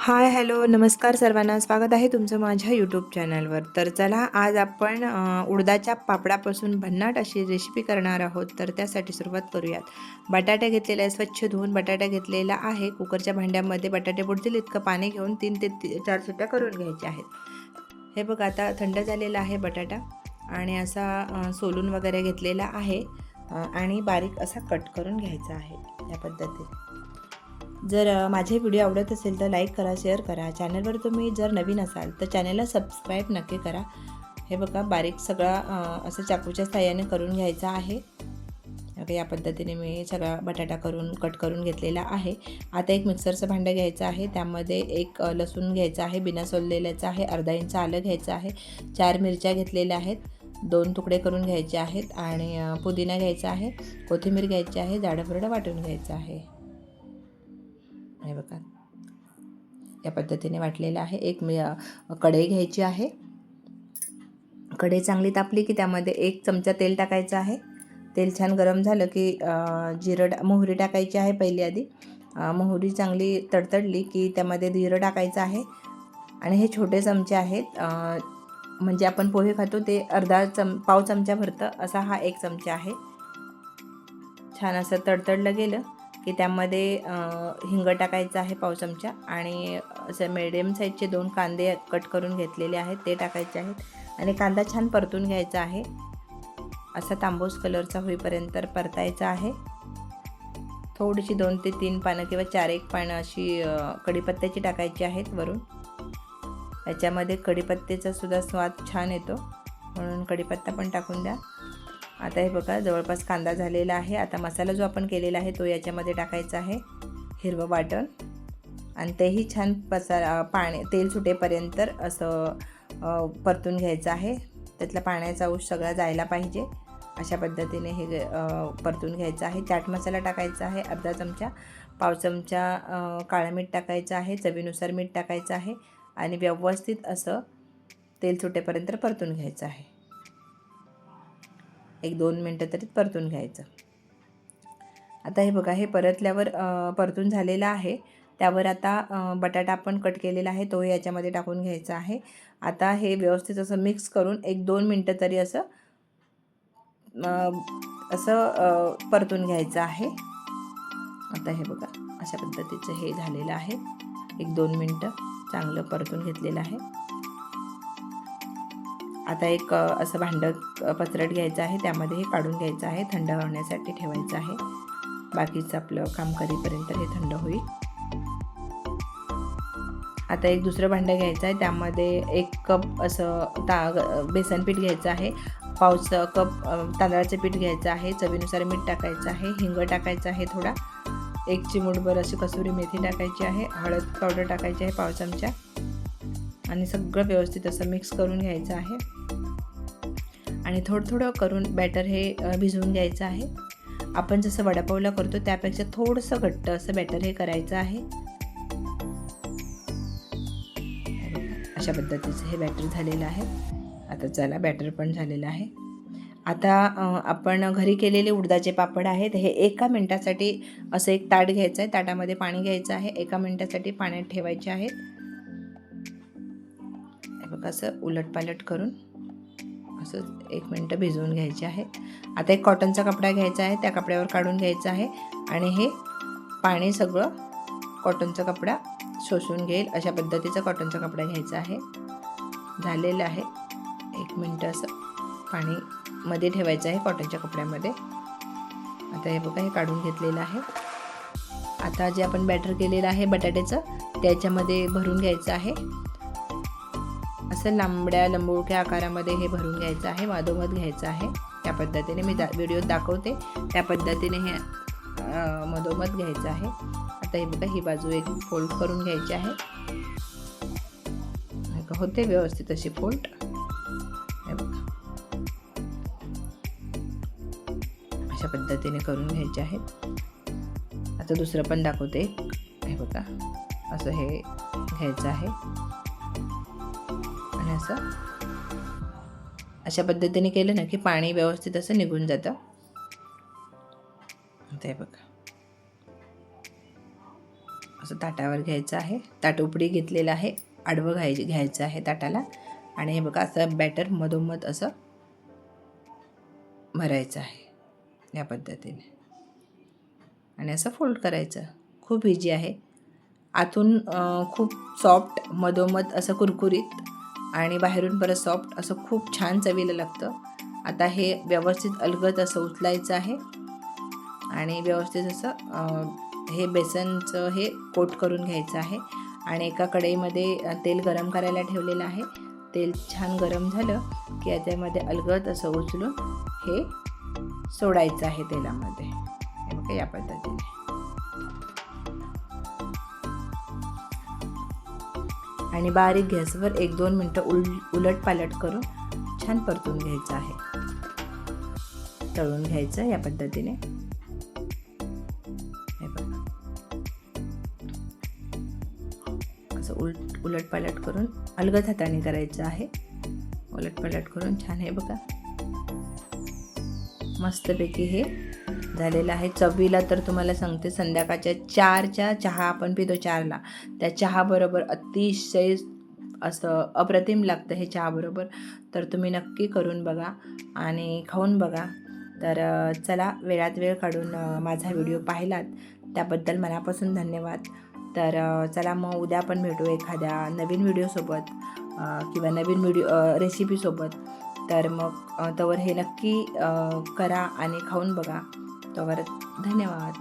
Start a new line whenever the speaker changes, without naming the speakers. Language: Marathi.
हाय, हॅलो, नमस्कार सर्वांना. स्वागत आहे तुमचं माझ्या यूट्यूब चॅनलवर. तर चला आज आपण उडदाच्या पापडापासून भन्नाट अशी रेसिपी करणार आहोत. तर त्यासाठी सुरुवात करूयात. बटाटे घेतलेले आहे, स्वच्छ धुवून बटाटा घेतलेला आहे. कुकरच्या भांड्यामध्ये बटाटे बुडतील इतकं पाणी घेऊन 3 ते 4 शिट्ट्या करून घ्यायच्या आहेत. हे बघा आता थंड झालेला आहे बटाटा आणि असा सोलून वगैरे घेतलेला आहे आणि बारीक असा कट करून घ्यायचा आहे या पद्धतीने. जर माझे व्हिडिओ आवडत असेल तर लाईक करा, शेअर करा. चॅनलवर तुम्ही जर नवीन असाल तर चॅनलला सबस्क्राईब नक्की करा. हे बघा बारीक सगळा असं चाकूच्या साहाय्याने करून घ्यायचा आहे. या पद्धतीने मी सगळा बटाटा कट करून घेतलेला आहे. आता एक मिक्सरचं भांडं घ्यायचं आहे. त्यामध्ये एक लसूण घ्यायचा आहे, बिना सोललेल्याचा आहे. अर्धा इंच आलं घ्यायचं आहे. 4 मिरच्या घेतलेल्या आहेत, 2 तुकडे करून घ्यायचे आहेत आणि पुदिना घ्यायचा आहे, कोथिंबीर घ्यायची आहे, जाडं वाटून घ्यायचं आहे. हे बघा या पद्धतीने वाटलेलं आहे. एक कढई घ्यायची आहे. कढई चांगली तापली की त्यामध्ये 1 चमचा तेल टाकायचं आहे. तेल छान गरम झालं की मोहरी टाकायची आहे. पहिली आधी मोहरी चांगली तडतडली की त्यामध्ये जिरं टाकायचं आहे आणि हे छोटे चमचे आहेत, म्हणजे आपण पोहे खातो ते पाव चमचा भरतं असा हा 1 चमचा आहे. छान असं तडतडलं गेलं की त्यामध्ये हिंग टाकायचं आहे पाव चमचा आणि असं मीडियम साईजचे 2 कांदे कट करून घेतलेले आहेत ते टाकायचे आहेत आणि कांदा छान परतून घ्यायचा आहे. असा तांबूस कलरचा होईपर्यंत परतायचा आहे. थोडीशी 2 ते 3 पानं किंवा 4-1 पानं अशी कढीपत्त्याची टाकायची आहेत वरून. याच्यामध्ये कढीपत्त्याचा सुद्धा स्वाद छान येतो म्हणून कढीपत्ता पण टाकून द्या. आता हे बघा जवळपास कांदा झालेला आहे. आता मसाला जो आपण केलेला आहे तो याच्यामध्ये टाकायचा आहे, हिरवं वाटण, आणि तेही छान तेल सुटेपर्यंत असं परतून घ्यायचं आहे. त्यातला पाण्याचा अंश सगळा जायला पाहिजे अशा पद्धतीने हे परतून घ्यायचं आहे. चाट मसाला टाकायचा आहे अर्धा चमचा, पाव चमचा काळं मीठ टाकायचं आहे, चवीनुसार मीठ टाकायचं आहे आणि व्यवस्थित असं तेल सुटेपर्यंत परतून घ्यायचं आहे. 1-2 मिनटं तरी परतून घ्यायचं. आता हे बघा हे परतल्यावर परतून झालेलं आहे. त्यावर आता बटाटा आपण कट केलेला आहे तो याच्यामध्ये टाकून घ्यायचा आहे. आता हे व्यवस्थित असं मिक्स करून 1-2 मिनटं तरी असं परतून घ्यायचं आहे. आता हे बघा अशा पद्धतीचं हे झालेलं आहे. 1-2 मिनटं चांगलं परतून घेतलेलं आहे. आता एक असं भांडं पसरट घ्यायचं आहे, त्यामध्ये हे काढून घ्यायचं आहे, थंड होण्यासाठी ठेवायचं आहे. बाकीचं आपलं काम करीपर्यंत हे थंड होईल. आता एक दुसरं भांडं घ्यायचं आहे, त्यामध्ये 1 कप असं बेसन पीठ घ्यायचं आहे, पावचा कप तांदळाचं पीठ घ्यायचं आहे, चवीनुसार मीठ टाकायचं आहे, हिंग टाकायचं आहे थोडा, 1 चिमूटभर अशी कसुरी मेथी टाकायची आहे, हळद पावडर टाकायची आहे पाव चमचा आणि सगळं व्यवस्थित असं मिक्स करून घ्यायचं आहे आणि थोडं करून बॅटर हे भिजवून घ्यायचं आहे. आपण जसं वडापावला करतो त्यापेक्षा थोडंसं घट्ट असं बॅटर हे करायचं आहे. अशा पद्धतीचं हे बॅटर झालेलं आहे. आता चला बॅटर पण झालेलं आहे. आता आपण घरी केलेले उडदाचे पापड आहेत, हे 1 मिनिटासाठी असं एक ताट घ्यायचं आहे, ताटामध्ये पाणी घ्यायचं आहे, 1 मिनिटासाठी पाण्यात ठेवायचे आहेत. बघा असं उलटपालट करून असं 1 मिनिटं भिजवून घ्यायचे आहे. आता एक कॉटनचा कपडा घ्यायचा आहे, त्या कपड्यावर काढून घ्यायचं आहे आणि हे पाणी सगळं कॉटनचा कपडा शोषून घेईल अशा पद्धतीचा कॉटनचा कपडा घ्यायचा आहे. झालेलं आहे. 1 मिनिटं असं पाणी मध्ये ठेवायचं आहे कॉटनच्या कपड्यामध्ये. आता हे बघा हे काढून घेतलेलं आहे. आता जे आपण बॅटर केलेलं आहे बटाट्याचं त्याच्यामध्ये भरून घ्यायचं आहे. असं लंबोळक्या आकारामध्ये हे भरून घ्यायचं आहे, मधोमध घ्यायचं आहे. त्या पद्धतीने मी व्हिडिओत दाखवते त्या पद्धतीने हे मधोमध घ्यायचं आहे. आता हे बघा ही बाजू एक फोल्ड करून घ्यायची आहे. होते व्यवस्थित अशी फोल्ड. हे बघा अशा पद्धतीने करून घ्यायचे आहेत. आता दुसरं पण दाखवते. हे बघा असं हे घ्यायचं आहे आणि असं अशा पद्धतीने केलं ना की पाणी व्यवस्थित असं निघून जातं. आता हे बघा असं ताटावर घ्यायचं आहे. ताट उपडी घेतलेलं आहे, आडवं घ्यायचं आहे ताटाला. आणि हे बघा असं बॅटर मधोमध असं भरायचं आहे या पद्धतीने आणि असं फोल्ड करायचं. खूप इझी आहे. आतून खूप सॉफ्ट, मधोमध असं कुरकुरीत आणि बाहेरून परत सॉफ्ट, असं खूप छान चवीला लागतं. आता हे व्यवस्थित अलगद असं उचलायचं आहे आणि व्यवस्थित असं हे बेसनचं हे कोट करून घ्यायचं आहे. आणि एका कढईमध्ये तेल गरम करायला ठेवलेलं आहे. तेल छान गरम झालं की याच्यामध्ये अलगद असं उचलून हे सोडायचं आहे तेलामध्ये. हे बघा या पद्धतीने. आणि बारीक गॅसवर 1-2 मिनटं उलट पालट करून छान परतून घ्यायचं आहे. तळून घ्यायचं या पद्धतीने. हे बघा असं उलट पालट करून अलगद हाताने करायचं आहे. उलट पालट करून छान. हे बघा मस्तपैकी हे झालेलं आहे. चवीला तर तुम्हाला सांगते, संध्याकाळच्या 4च्या चहा आपण पितो 4ला, त्या चहाबरोबर अतिशय असं अप्रतिम लागतं हे चहाबरोबर. तर तुम्ही नक्की करून बघा आणि खाऊन बघा. तर चला, वेळात वेळ काढून माझा व्हिडिओ पाहिलात त्याबद्दल मनापासून धन्यवाद. तर चला मग उद्या पण भेटू एखाद्या नवीन व्हिडिओसोबत किंवा नवीन रेसिपीसोबत. तर मग तवर हे नक्की करा आणि खाऊन बघा. तोवर धन्यवाद.